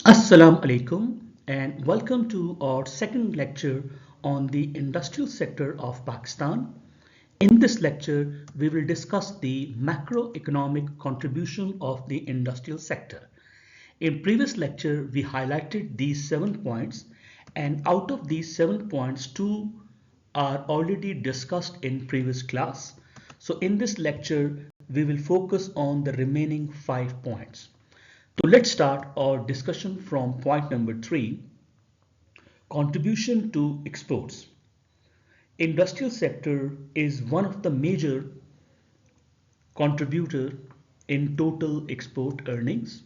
Assalamu alaikum and welcome to our second lecture on the industrial sector of Pakistan. In this lecture, we will discuss the macroeconomic contribution of the industrial sector. In previous lecture, we highlighted these 7 points, and out of these 7 points, two are already discussed in previous class. So in this lecture, we will focus on the remaining 5 points. So let's start our discussion from point number 3, contribution to exports. Industrial sector is one of the major contributor in total export earnings.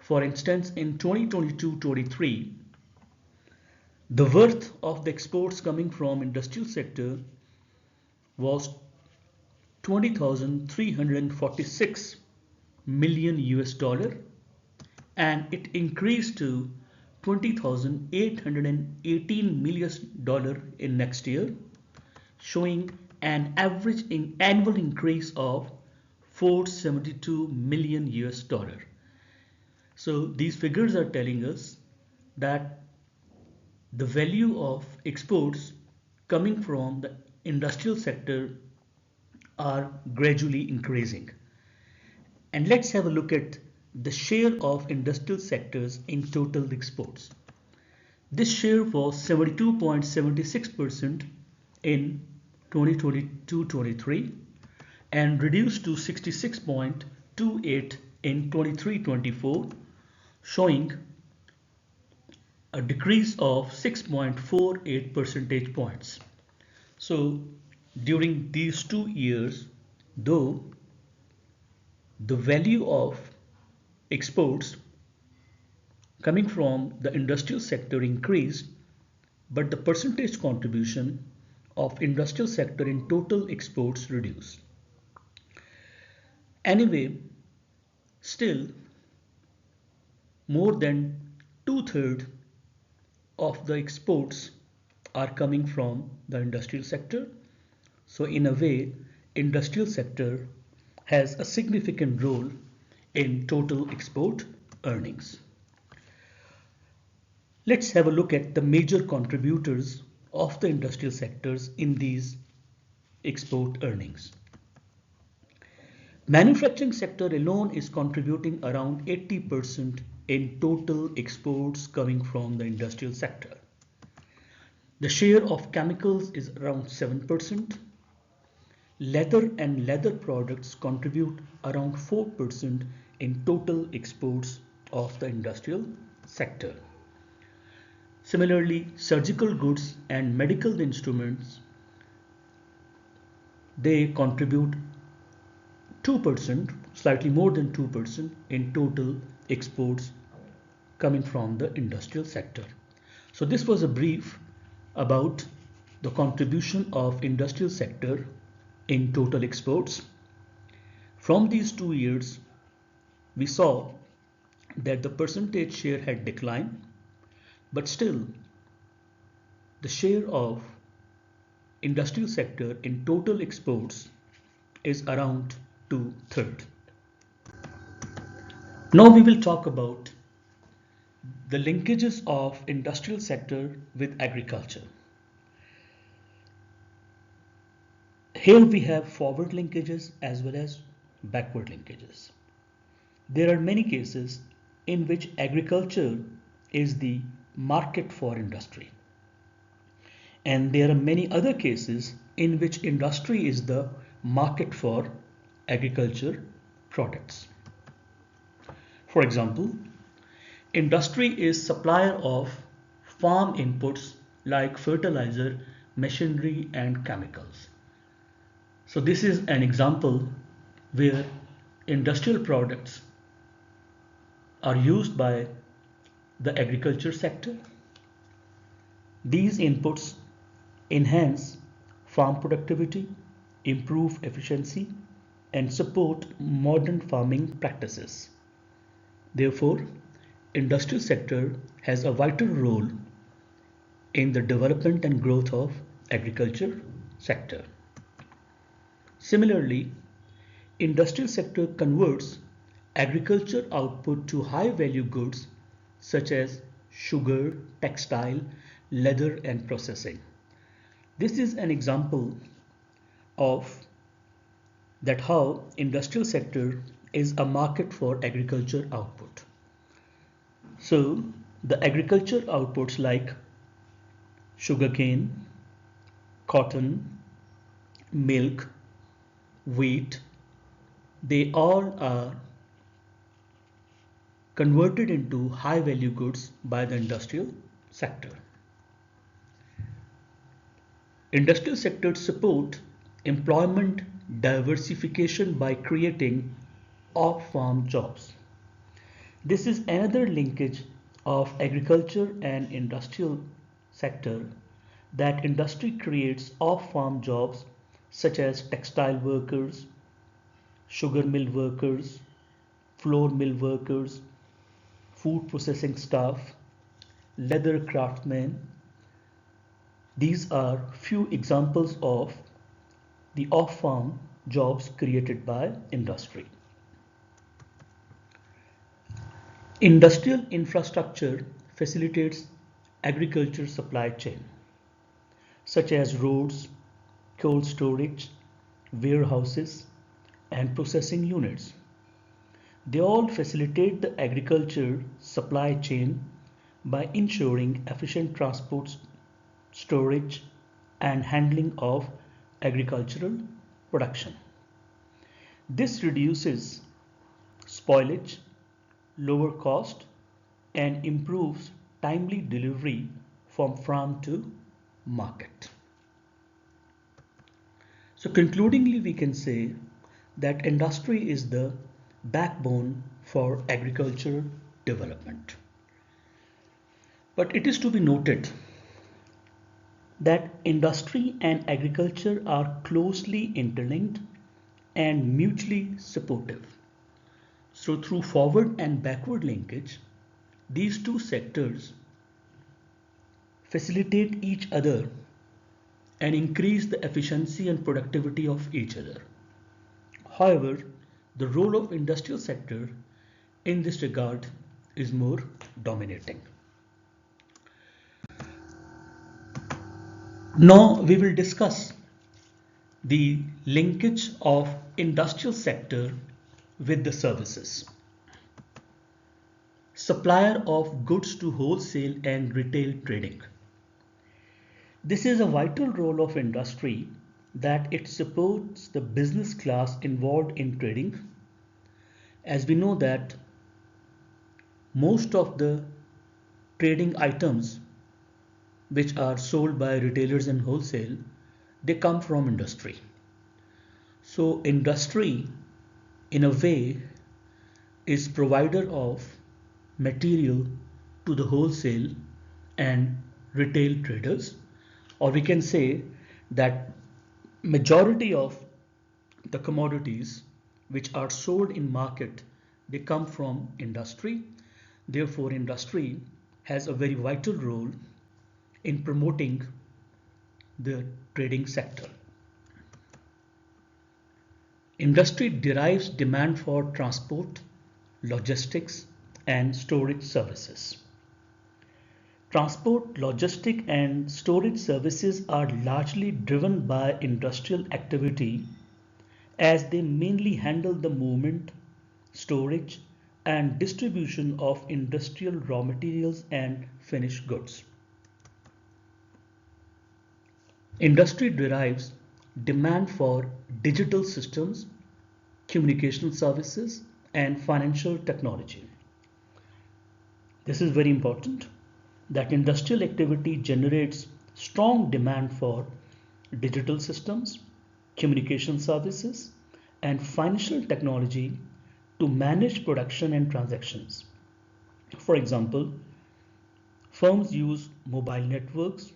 For instance, in 2022-23, the worth of the exports coming from industrial sector was 20,346 million US dollar, and it increased to 20,818 million dollar in next year, showing an average annual increase of 472 million US dollar. So these figures are telling us that the value of exports coming from the industrial sector are gradually increasing. And let's have a look at the share of industrial sectors in total exports. This share was 72.76% in 2022-23 and reduced to 66.28 in 23-24, showing a decrease of 6.48 percentage points. So during these 2 years, though the value of exports coming from the industrial sector increased, but the percentage contribution of industrial sector in total exports reduced. Anyway, still more than two-thirds of the exports are coming from the industrial sector. So in a way, industrial sector has a significant role in total export earnings. Let's have a look at the major contributors of the industrial sectors in these export earnings. Manufacturing sector alone is contributing around 80% in total exports coming from the industrial sector. The share of chemicals is around 7%. Leather and leather products contribute around 4% in total exports of the industrial sector. Similarly, surgical goods and medical instruments, they contribute 2%, slightly more than 2% in total exports coming from the industrial sector. So this was a brief about the contribution of industrial sector in total exports. From these 2 years, we saw that the percentage share had declined, but still the share of industrial sector in total exports is around two-thirds. Now we will talk about the linkages of industrial sector with agriculture. Here we have forward linkages as well as backward linkages. There are many cases in which agriculture is the market for industry. And there are many other cases in which industry is the market for agriculture products. For example, industry is supplier of farm inputs like fertilizer, machinery and chemicals. So this is an example where industrial products are used by the agriculture sector. These inputs enhance farm productivity, improve efficiency, and support modern farming practices. Therefore, industrial sector has a vital role in the development and growth of agriculture sector. Similarly, industrial sector converts agriculture output to high value goods such as sugar, textile, leather and processing. This is an example of that how industrial sector is a market for agriculture output. So the agriculture outputs like sugarcane, cotton, milk, wheat, they all are converted into high value goods by the industrial sector. Industrial sectors support employment diversification by creating off-farm jobs. This is another linkage of agriculture and industrial sector that industry creates off-farm jobs such as textile workers, sugar mill workers, flour mill workers, food processing staff, leather craftsmen. These are few examples of the off-farm jobs created by industry. Industrial infrastructure facilitates agriculture supply chain, such as roads, cold storage, warehouses, and processing units. They all facilitate the agriculture supply chain by ensuring efficient transport, storage, and handling of agricultural production. This reduces spoilage, lower cost, and improves timely delivery from farm to market. So concludingly, we can say that industry is the backbone for agricultural development. But it is to be noted that industry and agriculture are closely interlinked and mutually supportive. So through forward and backward linkage, these two sectors facilitate each other and increase the efficiency and productivity of each other. However, the role of industrial sector in this regard is more dominating. Now we will discuss the linkage of industrial sector with the services. Supplier of goods to wholesale and retail trading. This is a vital role of industry that it supports the business class involved in trading. As we know that most of the trading items which are sold by retailers and wholesale, they come from industry. So industry in a way is provider of material to the wholesale and retail traders, or we can say that majority of the commodities which are sold in market, they come from industry. Therefore industry has a very vital role in promoting the trading sector. Industry derives demand for transport, logistics, and storage services. Transport, logistic, and storage services are largely driven by industrial activity as they mainly handle the movement, storage, and distribution of industrial raw materials and finished goods. Industry derives demand for digital systems, communication services, and financial technology. This is very important that industrial activity generates strong demand for digital systems, communication services, and financial technology to manage production and transactions. For example, firms use mobile networks,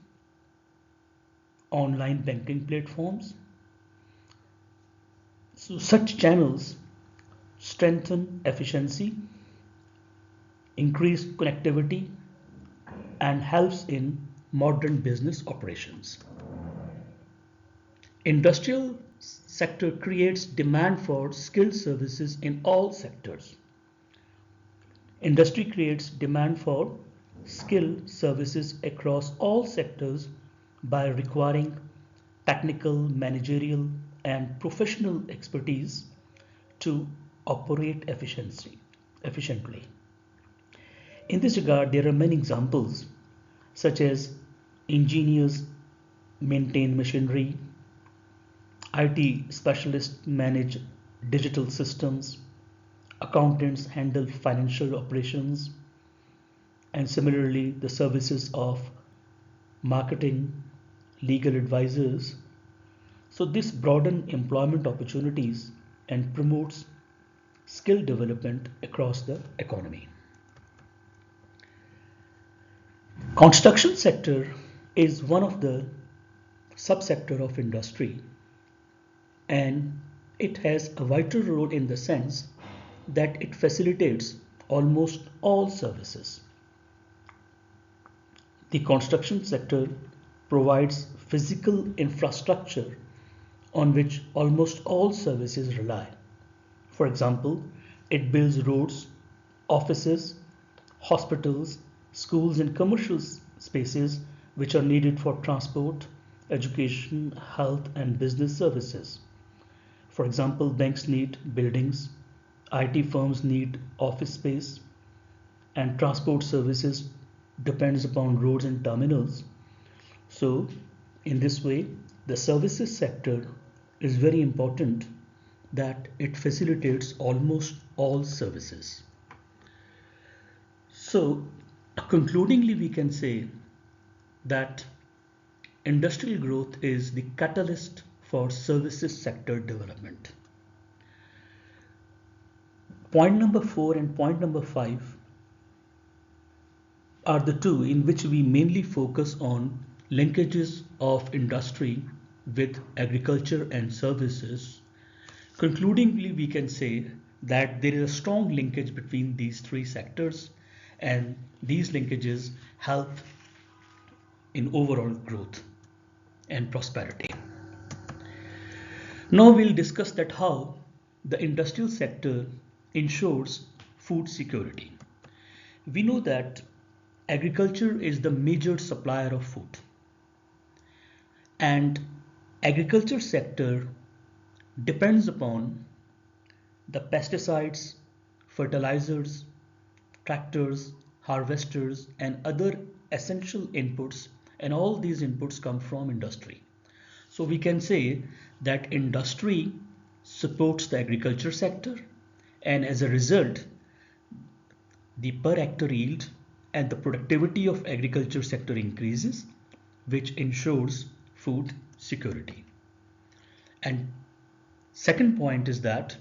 online banking platforms. So such channels strengthen efficiency, increase connectivity, and helps in modern business operations. Industrial sector creates demand for skilled services in all sectors. Industry creates demand for skilled services across all sectors by requiring technical, managerial, and professional expertise to operate efficiently. In this regard, there are many examples such as engineers maintain machinery, IT specialists manage digital systems, accountants handle financial operations, and similarly, the services of marketing, legal advisors. So, this broadens employment opportunities and promotes skill development across the economy. Construction sector is one of the subsector of industry, and it has a vital role in the sense that it facilitates almost all services. The construction sector provides physical infrastructure on which almost all services rely. For example, it builds roads, offices, hospitals, schools, and commercial spaces which are needed for transport, education, health, and business services. For example, banks need buildings, IT firms need office space, and transport services depends upon roads and terminals. So, in this way, the services sector is very important that it facilitates almost all services. So, concludingly, we can say that industrial growth is the catalyst for services sector development. Point number 4 and point number 5 are the two in which we mainly focus on linkages of industry with agriculture and services. Concludingly, we can say that there is a strong linkage between these three sectors, and these linkages help in overall growth and prosperity. Now we'll discuss that how the industrial sector ensures food security. We know that agriculture is the major supplier of food, and agriculture sector depends upon the pesticides, fertilizers, tractors, harvesters, and other essential inputs, and all these inputs come from industry. So we can say that industry supports the agriculture sector, and as a result, the per hectare yield and the productivity of agriculture sector increases, which ensures food security. And second point is that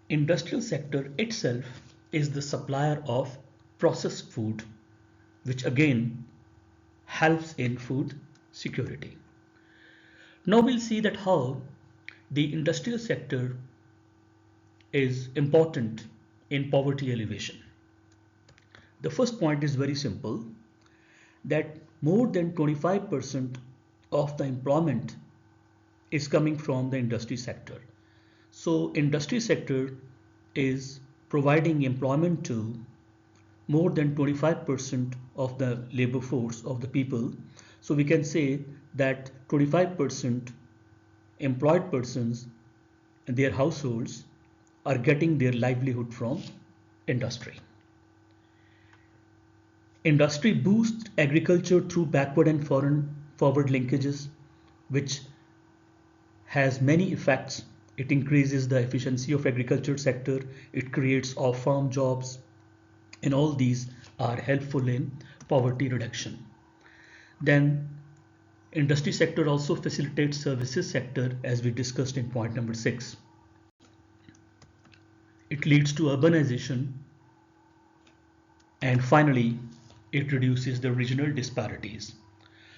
industrial sector itself is the supplier of processed food, which again helps in food security. Now we'll see that how the industrial sector is important in poverty elevation. The first point is very simple, that more than 25% of the employment is coming from the industry sector. So industry sector is providing employment to more than 25% of the labor force of the people. So we can say that 25% employed persons and their households are getting their livelihood from industry. Industry boosts agriculture through backward and forward linkages, which has many effects. It increases the efficiency of agriculture sector, it creates off-farm jobs, and all these are helpful in poverty reduction. Then industry sector also facilitates services sector, as we discussed in point number 6. It leads to urbanization, and finally it reduces the regional disparities.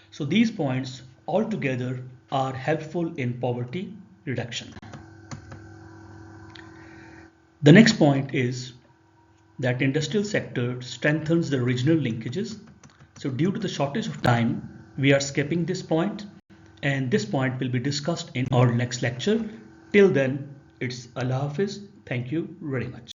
So these points altogether are helpful in poverty reduction. The next point is that industrial sector strengthens the regional linkages. So due to the shortage of time, we are skipping this point, and this point will be discussed in our next lecture. Till then, it's Allah Hafiz. Thank you very much.